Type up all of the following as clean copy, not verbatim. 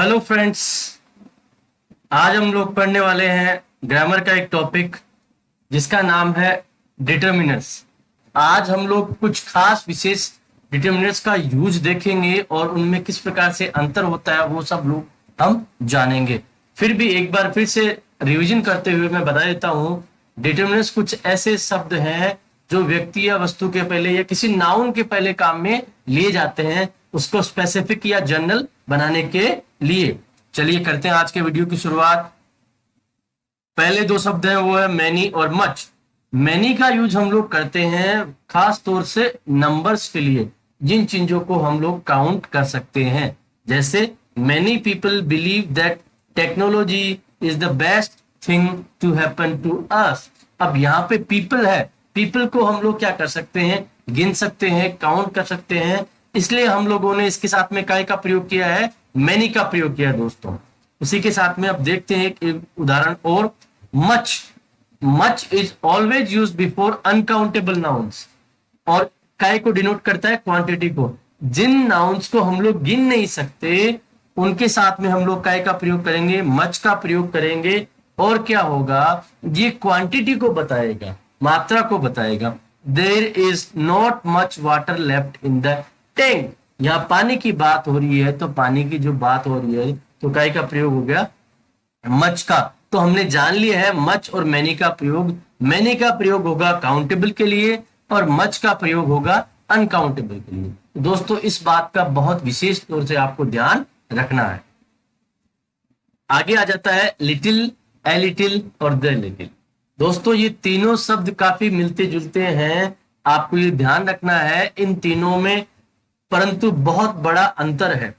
Hello friends. आज हम लोग पढ़ने वाले हैं ग्रामर का एक टॉपिक जिसका नाम है डिटर्मिनर्स। आज हम लोग कुछ खास विशेष डिटर्मिनर्स का यूज देखेंगे और उनमें किस प्रकार से अंतर होता है वो सब लोग हम जानेंगे। फिर भी एक बार फिर से रिवीजन करते हुए मैं बता देता हूं, डिटर्मिनर्स कुछ ऐसे शब्द हैं जो व्यक्ति या वस्तु के पहले या किसी नाउन के पहले काम में लिए जाते हैं, उसको स्पेसिफिक या जनरल बनाने के लिए। चलिए करते हैं आज के वीडियो की शुरुआत। पहले दो शब्द हैं वो है मैनी और मच। मैनी का यूज हम लोग करते हैं खास तौर से नंबर्स के लिए, जिन चीजों को हम लोग काउंट कर सकते हैं। जैसे many people believe that technology is the best thing to happen to us. अब यहाँ पे पीपल है, पीपल को हम लोग क्या कर सकते हैं, गिन सकते हैं, काउंट कर सकते हैं, इसलिए हम लोगों ने इसके साथ में काय का प्रयोग किया है, मैनी का प्रयोग किया है दोस्तों। उसी के साथ में अब देखते हैं एक उदाहरण और। Much, much is always use before uncountable nouns, और काय को डिनोट करता है क्वांटिटी को। जिन नाउन्स को हम लोग गिन नहीं सकते उनके साथ में हम लोग काय का प्रयोग करेंगे, मच का प्रयोग करेंगे। और क्या होगा, ये क्वांटिटी को बताएगा, मात्रा को बताएगा। There is not much water left in the tank. यहाँ पानी की बात हो रही है, तो पानी की जो बात हो रही है तो काय का प्रयोग हो गया, मच का। तो हमने जान लिया है मच और मैनी का प्रयोग। मैनी का प्रयोग होगा काउंटेबल के लिए और मच का प्रयोग होगा अनकाउंटेबल के लिए। दोस्तों इस बात का बहुत विशेष तौर से आपको ध्यान रखना है। आगे आ जाता है लिटिल, ए लिटिल और द लिटिल। दोस्तों ये तीनों शब्द काफी मिलते जुलते हैं, आपको ये ध्यान रखना है इन तीनों में, परंतु बहुत बड़ा अंतर है।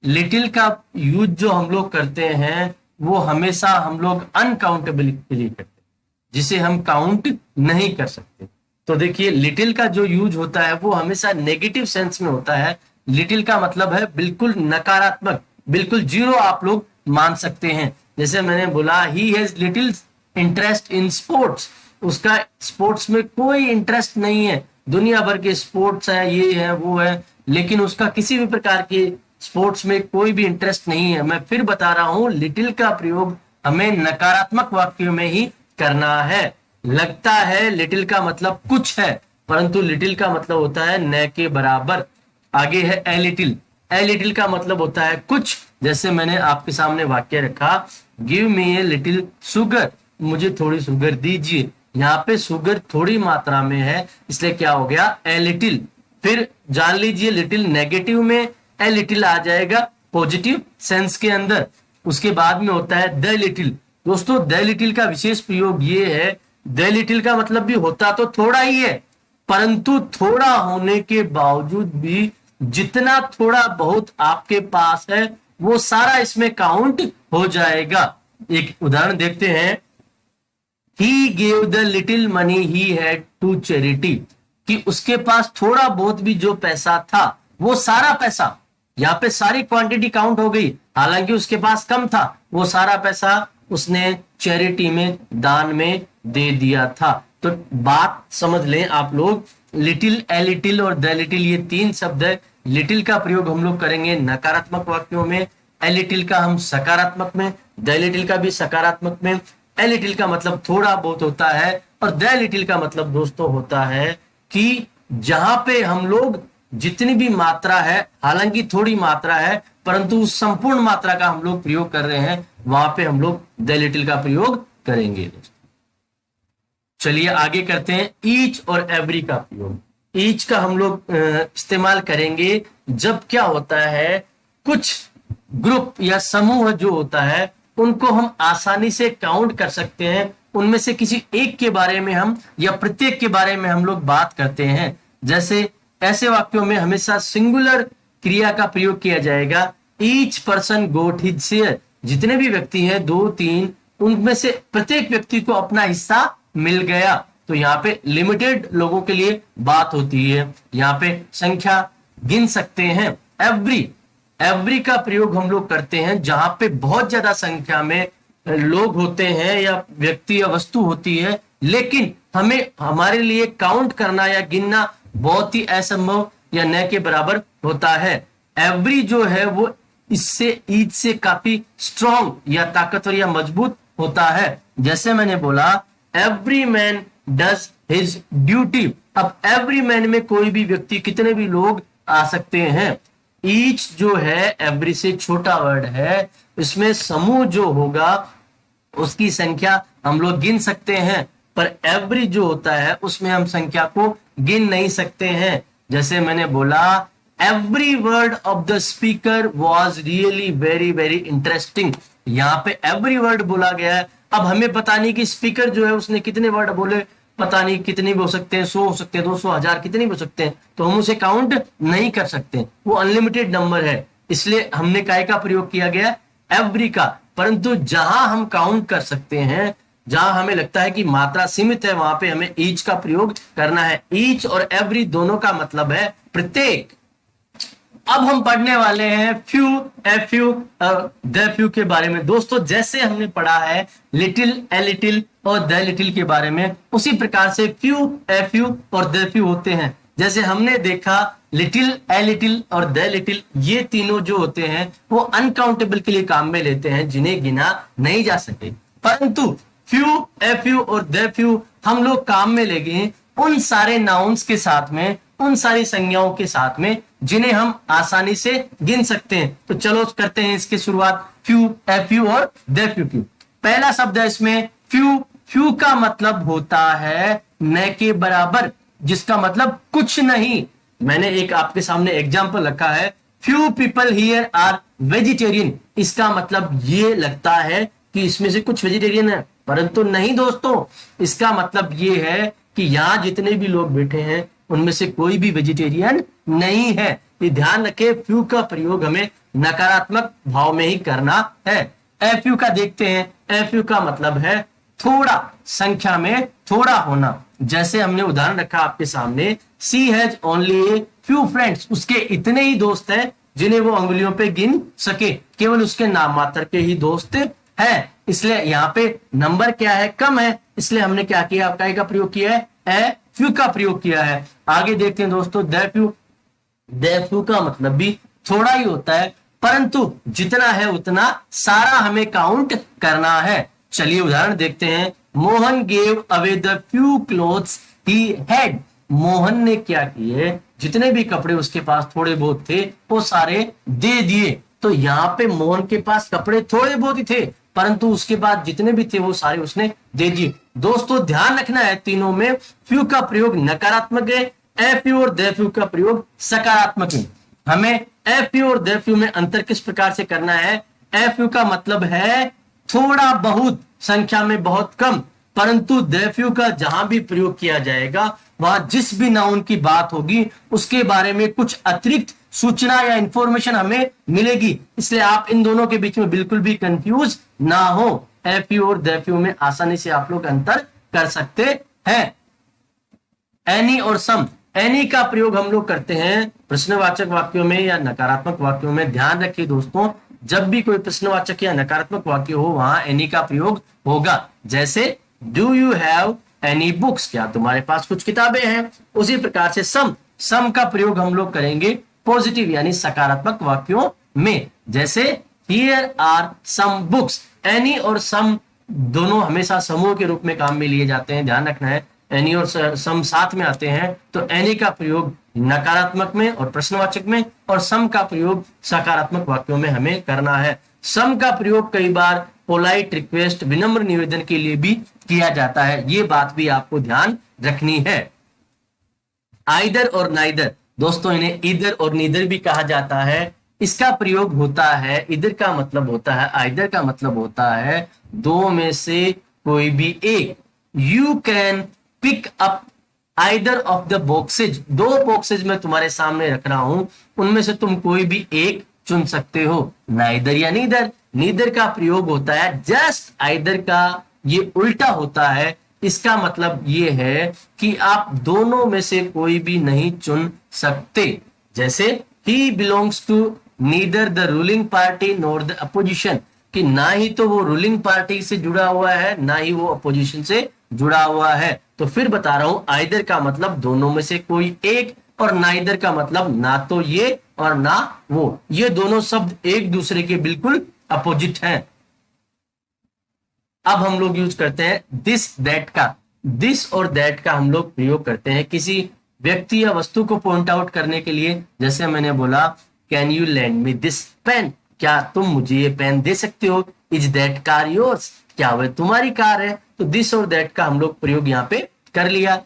लिटिल का यूज जो हम लोग करते हैं वो हमेशा हम लोग अनकाउंटेबल के लिए करते हैं, जिसे हम काउंट नहीं कर सकते। तो देखिए लिटिल का जो यूज होता है वो हमेशा नेगेटिव सेंस में होता है। लिटिल का मतलब है बिल्कुल नकारात्मक, बिल्कुल जीरो आप लोग मान सकते हैं। जैसे मैंने बोला he has little interest in sports, उसका स्पोर्ट्स में कोई इंटरेस्ट नहीं है। दुनिया भर के स्पोर्ट्स है, ये है वो है, लेकिन उसका किसी भी प्रकार के स्पोर्ट्स में कोई भी इंटरेस्ट नहीं है। मैं फिर बता रहा हूं, लिटिल का प्रयोग हमें नकारात्मक वाक्यों में ही करना है। लगता है लिटिल का मतलब कुछ है, परंतु लिटिल का मतलब होता है न के बराबर। आगे है ए लिटिल। ए लिटिल का मतलब होता है कुछ। जैसे मैंने आपके सामने वाक्य रखा, give me a little sugar, मुझे थोड़ी शुगर दीजिए। यहाँ पे शुगर थोड़ी मात्रा में है, इसलिए क्या हो गया, ए लिटिल। फिर जान लीजिए लिटिल नेगेटिव में, ए लिटिल आ जाएगा पॉजिटिव सेंस के अंदर। उसके बाद में होता है द लिटिल। दोस्तों द लिटिल का विशेष प्रयोग ये है, द लिटिल का मतलब भी होता तो थोड़ा ही है, परंतु थोड़ा होने के बावजूद भी जितना थोड़ा बहुत आपके पास है वो सारा इसमें काउंट हो जाएगा। एक उदाहरण देखते हैं, He gave the little money he had to charity, कि उसके पास थोड़ा बहुत भी जो पैसा था वो सारा पैसा, यहाँ पे सारी क्वांटिटी काउंट हो गई, हालांकि उसके पास कम था, वो सारा पैसा उसने चैरिटी में, दान में दे दिया था। तो बात समझ लें आप लोग, लिटिल, ए लिटिल और द लिटिल ये तीन शब्द है। लिटिल का प्रयोग हम लोग करेंगे नकारात्मक वाक्यों में, ए लिटिल का हम सकारात्मक में, द लिटिल का भी सकारात्मक में। ए लिटिल का मतलब थोड़ा बहुत होता है और द लिटिल का मतलब दोस्तों होता है कि जहां पे हम लोग जितनी भी मात्रा है, हालांकि थोड़ी मात्रा है, परंतु उस संपूर्ण मात्रा का हम लोग प्रयोग कर रहे हैं, वहां पे हम लोग द लिटिल का प्रयोग करेंगे। चलिए आगे करते हैं ईच और एवरी का प्रयोग। ईच का हम लोग इस्तेमाल करेंगे जब क्या होता है, कुछ ग्रुप या समूह जो होता है उनको हम आसानी से काउंट कर सकते हैं, उनमें से किसी एक के बारे में हम या प्रत्येक के बारे में हम लोग बात करते हैं। जैसे ऐसे वाक्यों में हमेशा सिंगुलर क्रिया का प्रयोग किया जाएगा, ईच पर्सन गोट हिज शेयर। जितने भी व्यक्ति हैं, दो तीन, उनमें से प्रत्येक व्यक्ति को अपना हिस्सा मिल गया। तो यहाँ पे लिमिटेड लोगों के लिए बात होती है, यहाँ पे संख्या गिन सकते हैं। एवरी, एवरी का प्रयोग हम लोग करते हैं जहां पे बहुत ज्यादा संख्या में लोग होते हैं या व्यक्ति या वस्तु होती है, लेकिन हमें हमारे लिए काउंट करना या गिनना बहुत ही असंभव या न के बराबर होता है। एवरी जो है वो इससे ईच से काफी स्ट्रॉन्ग या ताकतवर या मजबूत होता है। जैसे मैंने बोला every man does his duty. अब एवरी मैन में कोई भी व्यक्ति, कितने भी लोग आ सकते हैं। ईच जो है एवरी से छोटा वर्ड है, इसमें समूह जो होगा उसकी संख्या हम लोग गिन सकते हैं, पर एवरी जो होता है उसमें हम संख्या को गिन नहीं सकते हैं। जैसे मैंने बोला every word of the speaker was really very very interesting. यहाँ पे एवरी वर्ड बोला गया है। अब हमें पता नहीं कि स्पीकर जो है उसने कितने वर्ड बोले, पता नहीं कितने भी हो सकते हैं, 100 हो सकते हैं, 200, 1000, कितने भी हो सकते हैं, तो हम उसे काउंट नहीं कर सकते, वो अनलिमिटेड नंबर है। इसलिए हमने काय का प्रयोग किया गया, एवरी का। परंतु जहां हम काउंट कर सकते हैं, जहां हमें लगता है कि मात्रा सीमित है, वहां पे हमें ईच का प्रयोग करना है। ईच और एवरी दोनों का मतलब है प्रत्येक। अब हम पढ़ने वाले हैं few, a few, the few के बारे में। दोस्तों जैसे हमने पढ़ा है लिटिल, ए लिटिल और द लिटिल के बारे में, उसी प्रकार से फ्यू, ए फ्यू और द फ्यू होते हैं। जैसे हमने देखा लिटिल, ए लिटिल और द लिटिल, ये तीनों जो होते हैं वो अनकाउंटेबल के लिए काम में लेते हैं, जिन्हें गिना नहीं जा सके। परंतु फ्यू, ए फ्यू और द फ्यू हम लोग काम में लेंगे उन सारे नाउन्स के साथ में, उन सारी संज्ञाओं के साथ में जिन्हें हम आसानी से गिन सकते हैं। तो चलो करते हैं इसकी शुरुआत फ्यू, ए फ्यू और द फ्यू की। पहला शब्द है इसमें फ्यू। फ्यू का मतलब होता है न के बराबर, जिसका मतलब कुछ नहीं। मैंने एक आपके सामने एग्जाम्पल रखा है, few people here are vegetarian. इसका मतलब ये लगता है कि इसमें से कुछ वेजिटेरियन है, परंतु नहीं दोस्तों, इसका मतलब ये है कि यहां जितने भी लोग बैठे हैं उनमें से कोई भी वेजिटेरियन नहीं है। ये ध्यान रखे, फ्यू का प्रयोग हमें नकारात्मक भाव में ही करना है। ए फ्यू का देखते हैं। ए फ्यू का मतलब है थोड़ा, संख्या में थोड़ा होना। जैसे हमने उदाहरण रखा आपके सामने, she has only a few friends. उसके इतने ही दोस्त हैं जिन्हें वो अंगुलियों पे गिन सके, केवल उसके नाम मात्र के ही दोस्त है। इसलिए यहाँ पे नंबर क्या है, कम है, इसलिए हमने क्या किया, काय का प्रयोग किया है, ए फ्यू का प्रयोग किया है। आगे देखते हैं दोस्तों द फ्यू। द फ्यू का मतलब भी थोड़ा ही होता है, परंतु जितना है उतना सारा हमें काउंट करना है। चलिए उदाहरण देखते हैं। Mohan gave away the few clothes he had. Mohan ने क्या किए, जितने भी कपड़े उसके पास थोड़े बहुत थे वो सारे दे दिए। तो यहाँ पे मोहन के पास कपड़े थोड़े बहुत ही थे, परंतु उसके बाद जितने भी थे वो सारे उसने दे दिए। दोस्तों ध्यान रखना है, तीनों में फ्यू का प्रयोग नकारात्मक है, ए फ्यू और द फ्यू का प्रयोग सकारात्मक है। हमें ए फ्यू और द फ्यू में अंतर किस प्रकार से करना है। ए फ्यू का मतलब है थोड़ा बहुत, संख्या में बहुत कम, परंतु द फ्यू का जहां भी प्रयोग किया जाएगा वहां जिस भी नाउन की बात होगी उसके बारे में कुछ अतिरिक्त सूचना या इंफॉर्मेशन हमें मिलेगी। इसलिए आप इन दोनों के बीच में बिल्कुल भी कंफ्यूज ना हो। ए फ्यू और द फ्यू में आसानी से आप लोग अंतर कर सकते हैं। एनी और सम। एनी का प्रयोग हम लोग करते हैं प्रश्नवाचक वाक्यों में या नकारात्मक वाक्यों में। ध्यान रखिए दोस्तों, जब भी कोई प्रश्नवाचक या नकारात्मक वाक्य हो वहां एनी का प्रयोग होगा। जैसे do you have any books, क्या तुम्हारे पास कुछ किताबें हैं। उसी प्रकार से सम, सम का प्रयोग हम लोग करेंगे पॉजिटिव यानी सकारात्मक वाक्यों में। जैसे here are some books. Any और सम दोनों हमेशा समूह के रूप में काम में लिए जाते हैं, ध्यान रखना है। एनी और सम साथ में आते हैं, तो एनी का प्रयोग नकारात्मक में और प्रश्नवाचक में, और सम का प्रयोग सकारात्मक वाक्यों में हमें करना है। सम का प्रयोग कई बार पोलाइट रिक्वेस्ट, विनम्र निवेदन के लिए भी किया जाता है। ये बात भी आपको ध्यान रखनी है। आइदर और नाइदर, दोस्तों इन्हें ईदर और नीदर भी कहा जाता है। इसका प्रयोग होता है, ईदर का मतलब होता है, आइदर का मतलब होता है दो में से कोई भी एक। You can pick up either of the boxes. दो बॉक्सेज मैं तुम्हारे सामने रख रहा हूं, उनमें से तुम कोई भी एक चुन सकते हो। नाइदर या नीदर। नीदर का प्रयोग होता है जस्ट आइदर का ये उल्टा होता है। इसका मतलब ये है कि आप दोनों में से कोई भी नहीं चुन सकते। जैसे ही belongs to neither the ruling party nor the opposition, कि ना ही तो वो रूलिंग पार्टी से जुड़ा हुआ है ना ही वो अपोजिशन से जुड़ा हुआ है। तो फिर बता रहा हूं, आइदर का मतलब दोनों में से कोई एक, और नाइदर का मतलब ना तो ये और ना वो, ये दोनों शब्द एक दूसरे के बिल्कुल अपोजिट हैं। अब हम लोग यूज करते हैं दिस दैट का। दिस और दैट का हम लोग प्रयोग करते हैं किसी व्यक्ति या वस्तु को पॉइंट आउट करने के लिए। जैसे मैंने बोला can you lend me this pen, क्या तुम मुझे ये पेन दे सकते हो। इज दैट कार योर्स, क्या वह तुम्हारी कार है। तो दिस और दैट का हम लोग प्रयोग यहाँ पे कर लिया।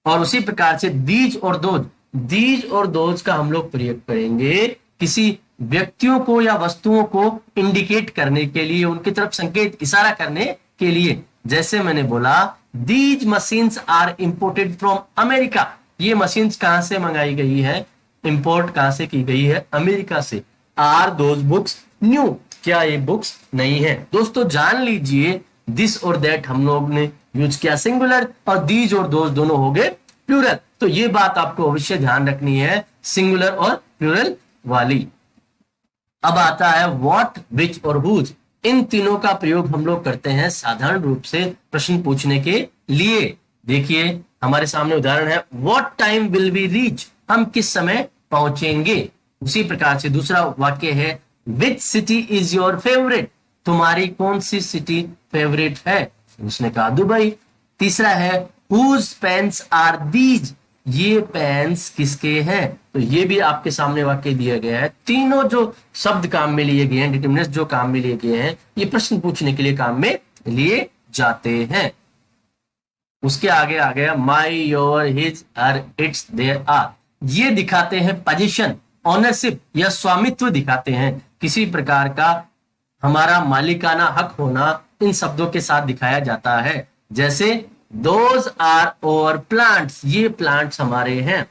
और उसी प्रकार से दीज और दोज, दीज और दोज का हम लोग प्रयोग करेंगे किसी व्यक्तियों को या वस्तुओं को इंडिकेट करने के लिए, उनकी तरफ संकेत इशारा करने के लिए। जैसे मैंने बोला these machines are imported from America, ये मशीन्स कहां से मंगाई गई है, इंपोर्ट कहां से की गई है, अमेरिका से। आर दोज बुक्स न्यू, क्या ये बुक्स नहीं है। दोस्तों जान लीजिए दिस और दैट हम लोग ने यूज किया सिंगुलर और दीज और दोज दोनों हो गए प्लूरल। तो ये बात आपको अवश्य ध्यान रखनी है, सिंगुलर और प्लूरल वाली। अब आता है व्हाट, विच और हुज। इन तीनों का प्रयोग हम लोग करते हैं साधारण रूप से प्रश्न पूछने के लिए। देखिए हमारे सामने उदाहरण है what time will we reach, हम किस समय पहुंचेंगे। उसी प्रकार से दूसरा वाक्य है which city is your favourite, तुम्हारी कौन सी सिटी फेवरेट है। उसने कहा दुबई। तीसरा है हुज पेन्स आर दीज, ये पेन्स किसके हैं। तो ये भी आपके सामने वाक्य दिया गया है। तीनों जो शब्द काम में लिए गए हैं, डिटरमिनर्स जो काम में लिए गए हैं, ये प्रश्न पूछने के लिए काम में लिए जाते हैं। उसके आगे आ गया my, your, his, her, its, their are, ये दिखाते हैं पोजीशन, ऑनरशिप या स्वामित्व दिखाते हैं, किसी प्रकार का हमारा मालिकाना हक होना इन शब्दों के साथ दिखाया जाता है। जैसे दोज आर ओवर प्लांट्स, ये प्लांट्स हमारे हैं।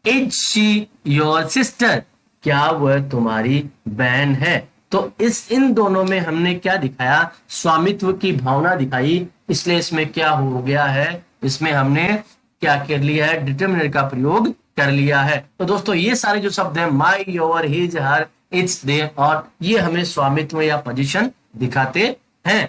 इज शी योर सिस्टर, क्या वह तुम्हारी बहन है। तो इन दोनों में हमने क्या दिखाया, स्वामित्व की भावना दिखाई, इसलिए इसमें क्या हो गया है, इसमें हमने क्या कर लिया है, डिटरमिनर का प्रयोग कर लिया है। तो दोस्तों ये सारे जो शब्द हैं my, your, his, her, its, their और, ये हमें स्वामित्व या पोजीशन दिखाते हैं।